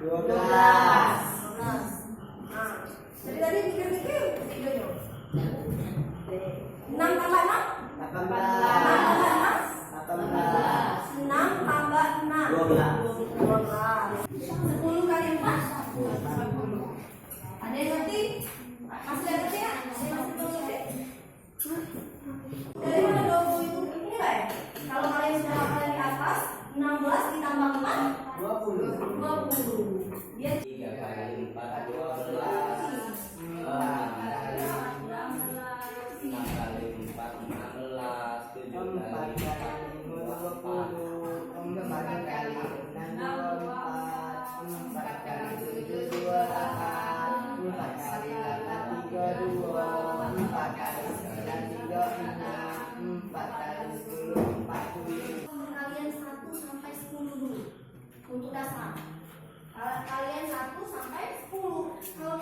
12. Nah, jadi tadi pikir-pikir videonya. 6 tambah 6? 18. 6 tambah 6? 12. 10 kali 4? 40. Ada yang ngerti? Masih ada ngerti ya? Masih belum ngerti? Dari mana 20 itu? Ini lah ya? Kalau kalian sudah hafalin di atas, 16 ditambah 4? 20. Dia 3 kali 4 12. 6 kali 4 16. 7 kali 4 20. 4 kali 6 24. 4 kali 7 28. 4 kali 8 32. 4 kali 9 36. 4 kali 10 40. kalian 1 sampai 10 dulu untuk dasar. Kalian 1 sampai 10. Kalau